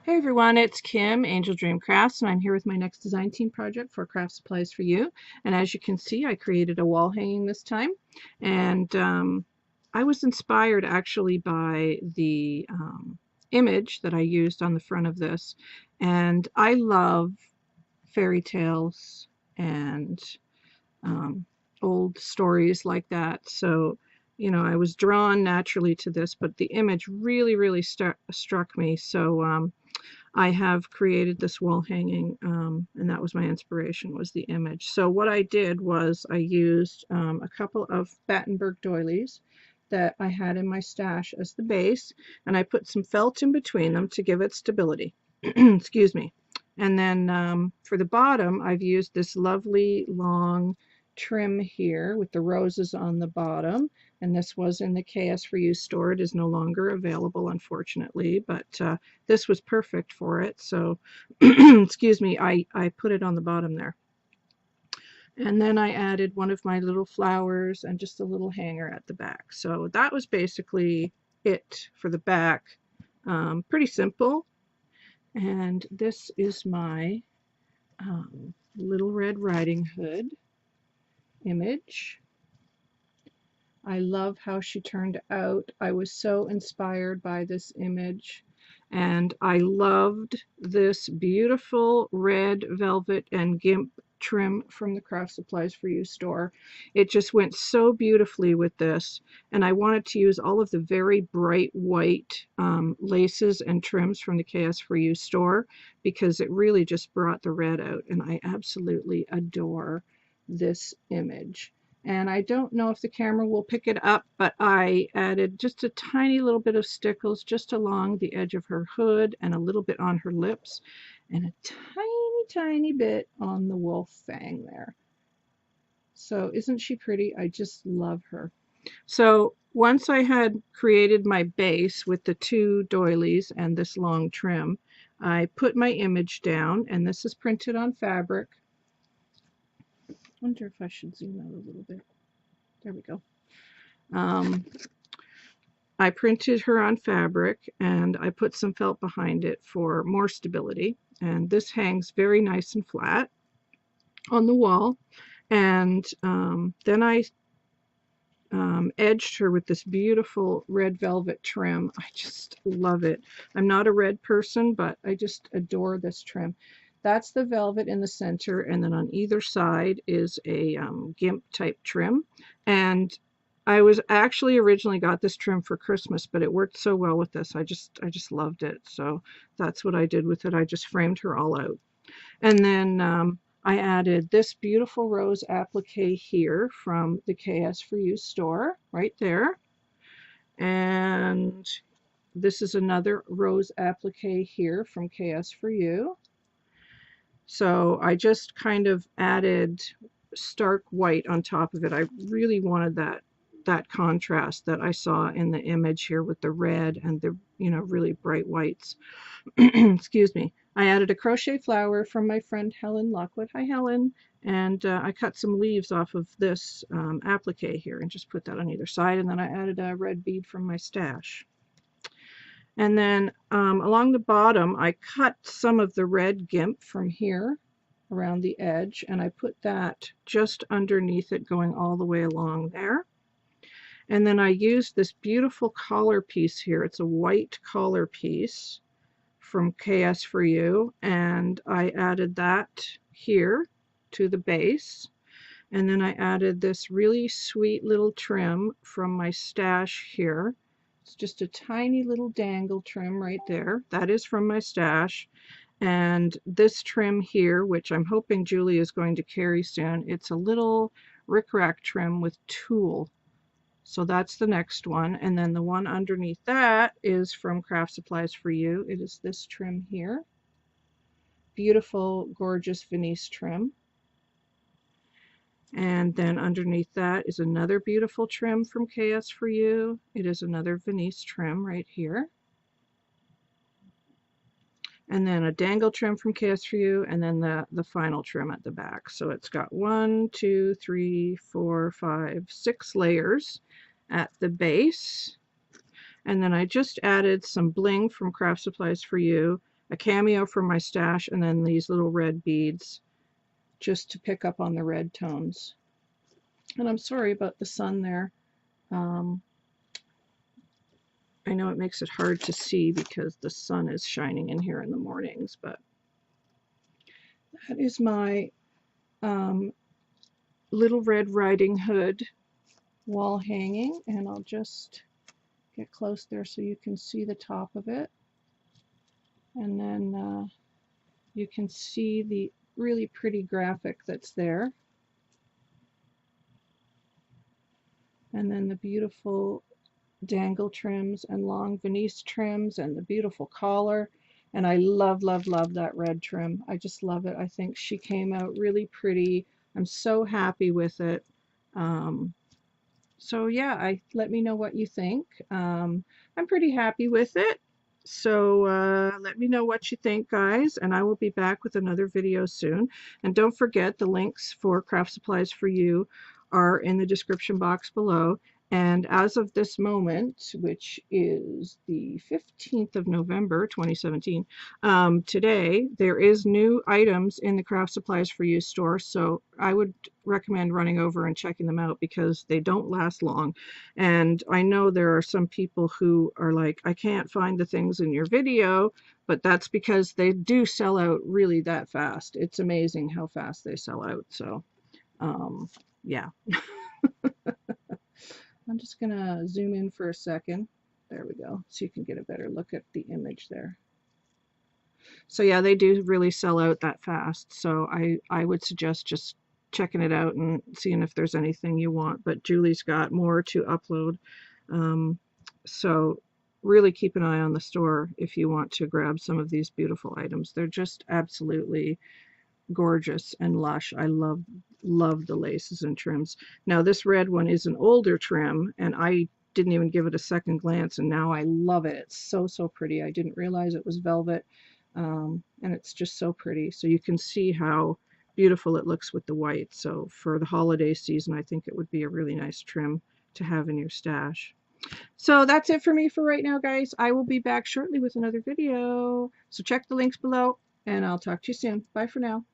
Hey everyone, it's Kim, Angel Dream Crafts, and I'm here with my next design team project for Craft Supplies for You. And as you can see, I created a wall hanging this time. And I was inspired actually by the image that I used on the front of this. And I love fairy tales and old stories like that. So, I was drawn naturally to this, but the image really struck me. So, I have created this wall hanging, and that was my inspiration, was the image. So what I did was I used a couple of Battenberg doilies that I had in my stash as the base, and I put some felt in between them to give it stability. Excuse me. And then for the bottom, I've used this lovely long trim here with the roses on the bottom, and this was in the KS4U store. It is no longer available, unfortunately, but this was perfect for it. So, excuse me, I put it on the bottom there. And then I added one of my little flowers and just a little hanger at the back. So that was basically it for the back. Pretty simple. And this is my Little Red Riding Hood image. I love how she turned out. I was so inspired by this image, and I loved this beautiful red velvet and gimp trim from the Craft Supplies for You store. It just went so beautifully with this, and I wanted to use all of the very bright white laces and trims from the KS4U store because it really just brought the red out, and I absolutely adore this image. And I don't know if the camera will pick it up, but I added just a tiny little bit of stickles just along the edge of her hood and a little bit on her lips and a tiny bit on the wolf fang there. So isn't she pretty? I just love her. So once I had created my base with the two doilies and this long trim, I put my image down, and this is printed on fabric. I wonder if I should zoom out a little bit. There we go. I printed her on fabric, and I put some felt behind it for more stability. And this hangs very nice and flat on the wall. And then I edged her with this beautiful red velvet trim. I just love it. I'm not a red person, but I just adore this trim. That's the velvet in the center, and then on either side is a gimp type trim. And I was actually originally got this trim for Christmas, but it worked so well with this. I just loved it. So that's what I did with it. I just framed her all out. And then I added this beautiful rose applique here from the KS4U store, right there. And this is another rose applique here from KS4U. So I just kind of added stark white on top of it. I really wanted that contrast that I saw in the image here with the red and the really bright whites. Excuse me. I added a crochet flower from my friend Helen Lockwood. Hi Helen. And I cut some leaves off of this applique here and just put that on either side, and then I added a red bead from my stash. And then along the bottom, I cut some of the red gimp from here around the edge, and I put that just underneath it, going all the way along there. And then I used this beautiful collar piece here. It's a white collar piece from KS4U, and I added that here to the base. And then I added this really sweet little trim from my stash here. It's just a tiny little dangle trim right there. That is from my stash. And this trim here, which I'm hoping Julie is going to carry soon, it's a little rickrack trim with tulle. So that's the next one. And then the one underneath that is from Craft Supplies for You. It is this trim here. Beautiful, gorgeous Venice trim. And then underneath that is another beautiful trim from KS4U. It is another Venice trim right here. And then a dangle trim from KS4U, and then the final trim at the back. So it's got 1, 2, 3, 4, 5, 6 layers at the base. And then I just added some bling from Craft Supplies for You a cameo from my stash, and then these little red beads just to pick up on the red tones. And I'm sorry about the sun there. I know it makes it hard to see because the sun is shining in here in the mornings, but that is my Little Red Riding Hood wall hanging, and I'll just get close there so you can see the top of it, and then you can see the really pretty graphic that's there, and then the beautiful dangle trims and long Venice trims and the beautiful collar. And I love, love, love that red trim. I just love it. I think she came out really pretty. I'm so happy with it. So yeah, let me know what you think. I'm pretty happy with it. So let me know what you think, guys, and I will be back with another video soon. And don't forget, the links for Craft Supplies for You are in the description box below. And as of this moment, which is the 15th of November, 2017, today, there is new items in the Craft Supplies for You store. So I would recommend running over and checking them out because they don't last long. And I know there are some people who are like, I can't find the things in your video, but that's because they do sell out really that fast. It's amazing how fast they sell out. So, yeah. I'm just going to zoom in for a second. There we go. So you can get a better look at the image there. So yeah, they do really sell out that fast. So I would suggest just checking it out and seeing if there's anything you want. But Julie's got more to upload. So really keep an eye on the store if you want to grab some of these beautiful items. They're just absolutely gorgeous and lush. I love the laces and trims. Now this red one is an older trim, and I didn't even give it a second glance, and now I love it. It's so pretty. I didn't realize it was velvet, and it's just so pretty. So you can see how beautiful it looks with the white. So for the holiday season, I think it would be a really nice trim to have in your stash. So that's it for me for right now, guys. I will be back shortly with another video. So check the links below, and I'll talk to you soon. Bye for now.